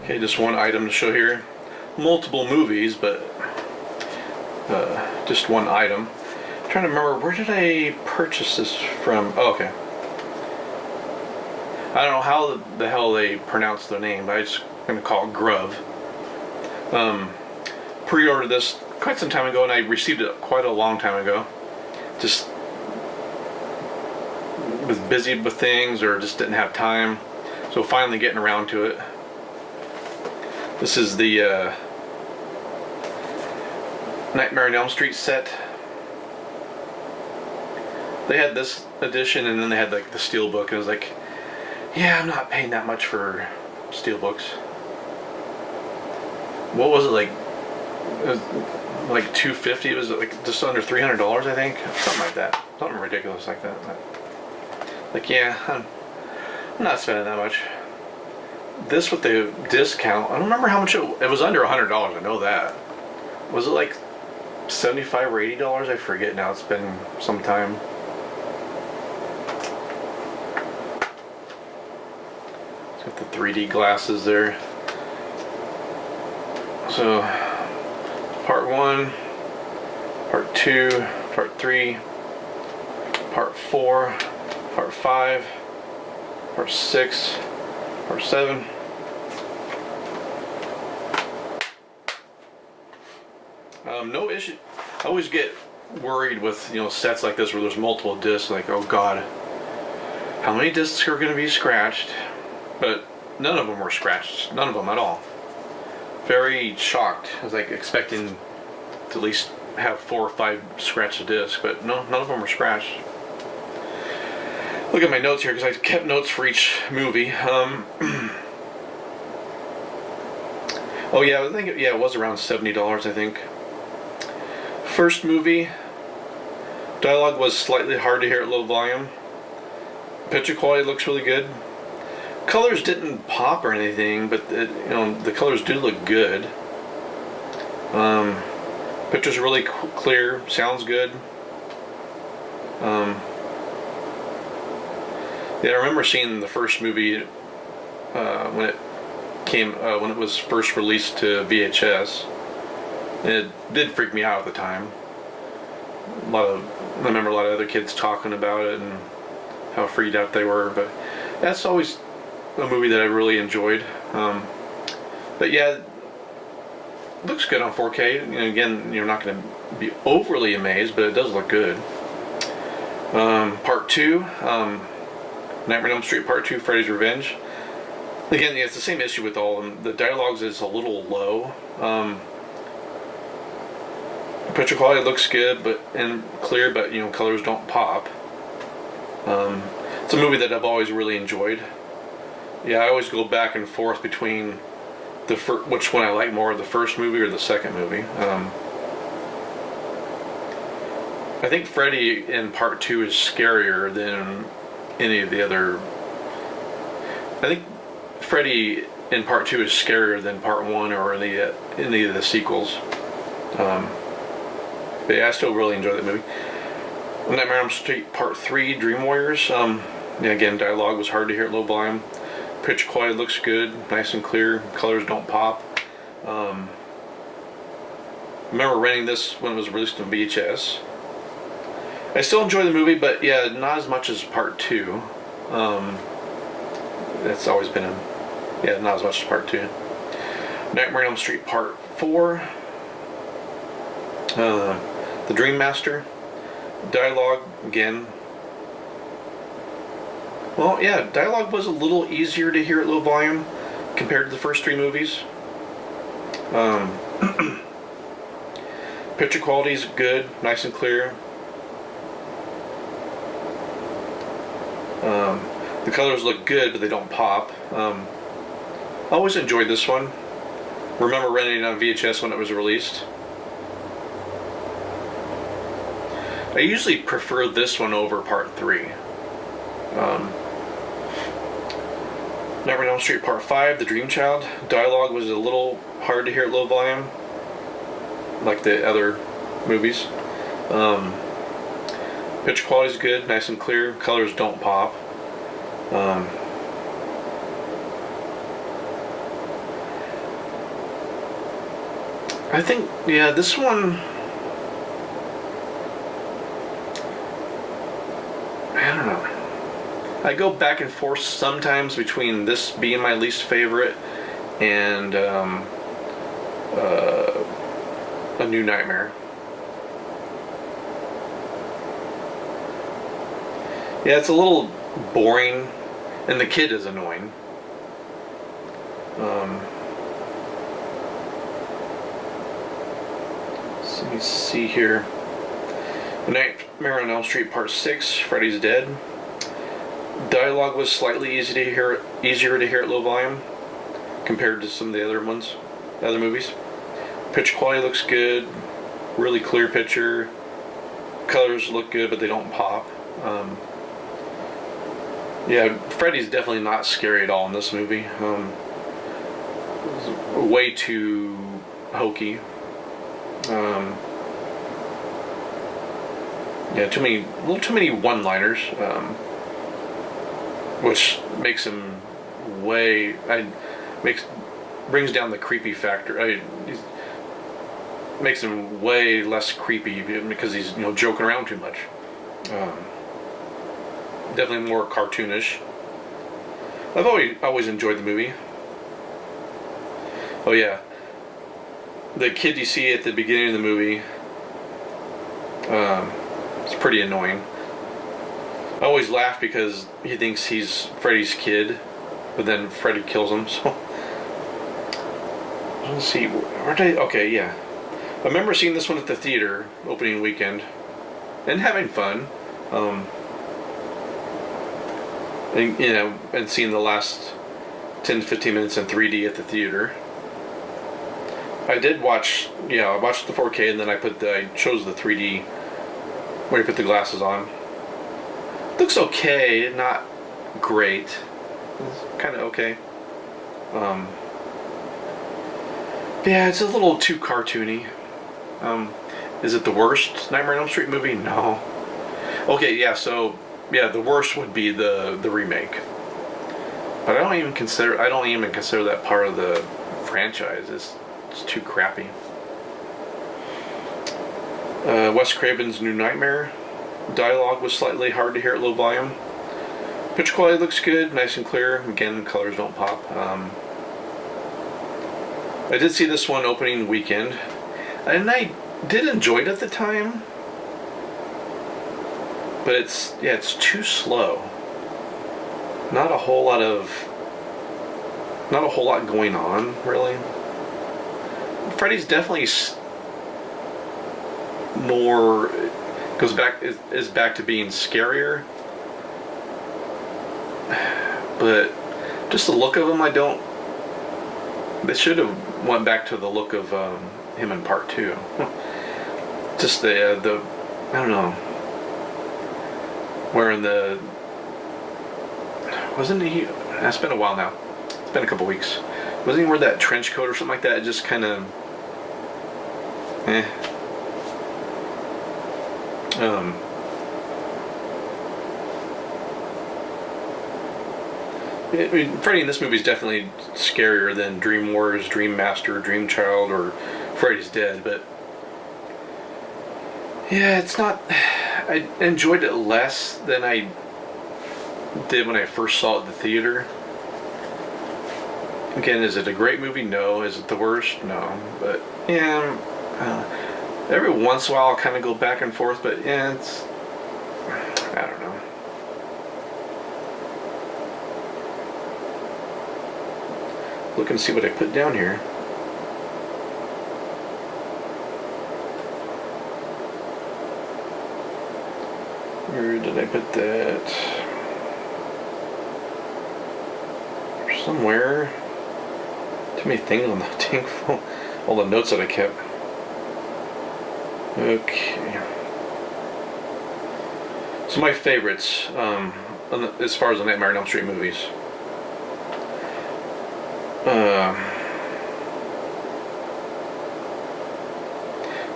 Okay, just one item to show here. Multiple movies, but just one item. I'm trying to remember, where did I purchase this from? Oh, okay. I don't know how the hell they pronounce the name, but I'm just going to call it Gruv. Pre-ordered this quite some time ago, and I received it quite a long time ago. Just was busy with things, or just didn't have time. So finally getting around to it. This is the Nightmare on Elm Street set. They had this edition, and then they had like the steelbook, and I was like, yeah, I'm not paying that much for steelbooks. What was it, like? It was like $250. It was like just under $300, I think, something like that. Something ridiculous like that. Like, yeah, I'm not spending that much. This with the discount, I don't remember how much it was. Under $100, I know that. Was it like $75 or $80? I forget now. It's been some time. It's got the 3D glasses there. So, part 1, part 2, part 3, part 4, part 5, part 6, part 7. No issue. I always get worried with sets like this where there's multiple discs. Like, oh god, how many discs are going to be scratched? But none of them were scratched. None of them at all. Very shocked. I was like expecting to at least have 4 or 5 scratched discs, but no, none of them were scratched. Look at my notes here because I kept notes for each movie. Oh yeah, I think it was around $70, I think. First movie, dialogue was slightly hard to hear at low volume. Picture quality looks really good. Colors didn't pop or anything, but the colors do look good. Picture's really clear, sounds good. Yeah, I remember seeing the first movie when it was first released to VHS. And it did freak me out at the time. I remember a lot of other kids talking about it and how freaked out they were, but that's always a movie that I really enjoyed. But yeah, it looks good on 4K. Again, you're not going to be overly amazed, but it does look good. Part 2, Nightmare on Elm Street Part 2, Freddy's Revenge. Again, yeah, it's the same issue with all of them. The dialogues is a little low. Picture quality looks good and clear, but colors don't pop. It's a movie that I've always really enjoyed. Yeah, I always go back and forth between which one I like more, the first movie or the second movie. I think Freddy in Part 2 is scarier than any of the other. I think Freddy in Part 2 is scarier than Part 1 or any of the sequels. But yeah, I still really enjoy that movie. Nightmare on Elm Street Part 3, Dream Warriors. Yeah, again, dialogue was hard to hear at low volume. Picture quality looks good, nice and clear. Colors don't pop. I remember renting this when it was released on VHS. I still enjoy the movie, but yeah, not as much as Part 2. That's always been not as much as Part 2. Nightmare on Elm Street Part 4. The Dream Master. Dialogue, again. Well, yeah, dialogue was a little easier to hear at low volume compared to the first 3 movies. Picture quality is good, nice and clear. The colors look good, but they don't pop. I always enjoyed this one. Remember renting it on VHS when it was released. I usually prefer this one over Part 3. Nightmare on Elm Street Part 5, The Dream Child. Dialogue was a little hard to hear at low volume, like the other movies. Picture quality is good, nice and clear. Colors don't pop. I think, yeah, this one, I don't know. I go back and forth sometimes between this being my least favorite and A New Nightmare. Yeah, it's a little boring, and the kid is annoying. So let me see here. Nightmare on Elm Street Part 6, Freddy's Dead. Dialogue was slightly easier to hear at low volume compared to some of the other ones, the other movies. Picture quality looks good, really clear picture. Colors look good, but they don't pop. Yeah, Freddy's definitely not scary at all in this movie. Way too hokey. Yeah, a little too many one-liners, which makes him brings down the creepy factor. Makes him way less creepy because he's joking around too much. Definitely more cartoonish. I've always enjoyed the movie. Oh yeah, the kid you see at the beginning of the movie, it's pretty annoying. I always laugh because he thinks he's Freddy's kid, but then Freddy kills him. So let's see, okay, yeah. I remember seeing this one at the theater opening weekend and having fun. And seeing the last 10 to 15 minutes in 3D at the theater. I watched the 4K, and then I chose the 3D where you put the glasses on. Looks okay, not great. It's kind of okay. Yeah, it's a little too cartoony. Is it the worst Nightmare on Elm Street movie? No. Okay, yeah, so yeah, the worst would be the remake. But I don't even consider that part of the franchise. It's too crappy. Wes Craven's New Nightmare. Dialogue was slightly hard to hear at low volume. Picture quality looks good, nice and clear. Again, colors don't pop. I did see this one opening weekend, and I did enjoy it at the time. But it's too slow. Not a whole lot going on, really. Freddy's definitely is back to being scarier. But just the look of him, they should have went back to the look of him in part 2. Just the I don't know. Wearing wasn't he? It's been a while now. It's been a couple weeks. Wasn't he wearing that trench coat or something like that? It just kind of, Freddy in this movie is definitely scarier than Dream Wars, Dream Master, Dream Child, or Freddy's Dead. But yeah, it's not. I enjoyed it less than I did when I first saw it at the theater. Again, is it a great movie? No. Is it the worst? No. But yeah, every once in a while I'll kind of go back and forth. But yeah, I don't know. Look and see what I put down here. Where did I put that? Somewhere. Too many things on the tank phone. All the notes that I kept. Okay. So my favorites, as far as the Nightmare on Elm Street movies.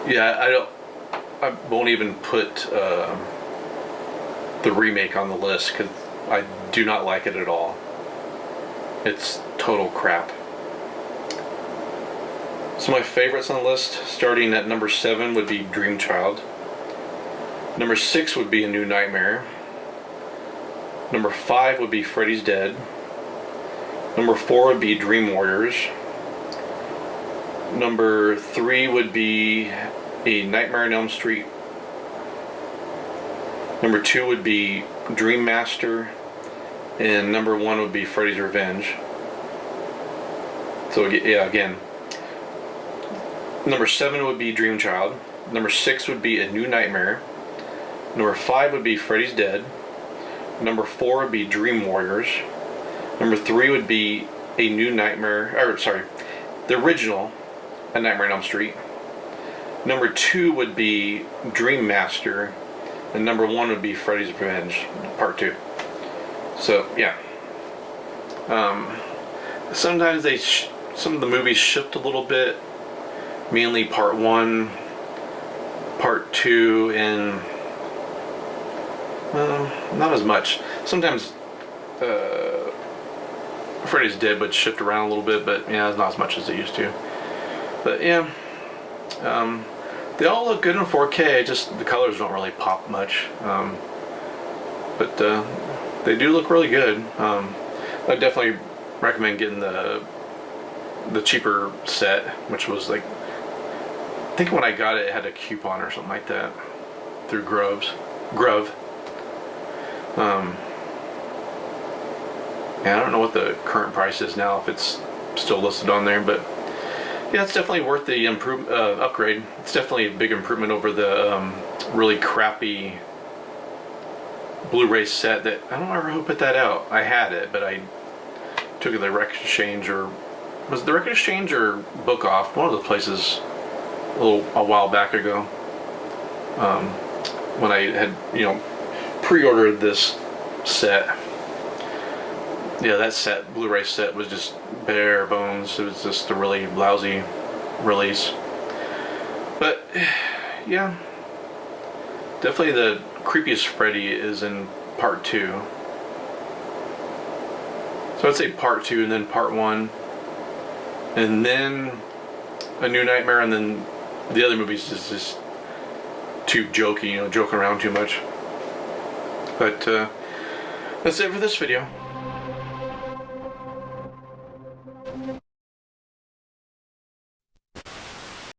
Yeah, I won't even put the remake on the list because I do not like it at all. It's total crap. So my favorites on the list, starting at number 7, would be Dream Child. Number 6 would be A New Nightmare. Number 5 would be Freddy's Dead. Number 4 would be Dream Warriors. Number 3 would be A Nightmare on Elm Street. Number 2 would be Dream Master. And number 1 would be Freddy's Revenge. So yeah, again, number 7 would be Dream Child. Number 6 would be A New Nightmare. Number 5 would be Freddy's Dead. Number 4 would be Dream Warriors. Number 3 would be A New Nightmare, or sorry, the original A Nightmare on Elm Street. Number 2 would be Dream Master. And number 1 would be Freddy's Revenge, Part 2. So, yeah. Sometimes some of the movies shift a little bit. Mainly Part 1, Part 2, and not as much. Sometimes Freddy's Dead would shift around a little bit, but yeah, it's not as much as it used to. But yeah, they all look good in 4K. Just the colors don't really pop much. But they do look really good. I definitely recommend getting the cheaper set, which was like, I think when I got it, it had a coupon or something like that through Gruv. Yeah, I don't know what the current price is now, if it's still listed on there, but yeah, it's definitely worth the upgrade. It's definitely a big improvement over the really crappy Blu-ray set that, I don't remember who put that out. I had it, but I took it to the Record Exchange, or was it the Record Exchange or Book Off? One of the places a while back ago, when I had, pre-ordered this set. Yeah, that set, Blu-ray set, was just bare bones. It was just a really lousy release. But yeah, definitely the creepiest Freddy is in Part 2. So I'd say Part 2 and then Part 1, and then A New Nightmare, and then the other movies is just too jokey, joking around too much. But that's it for this video.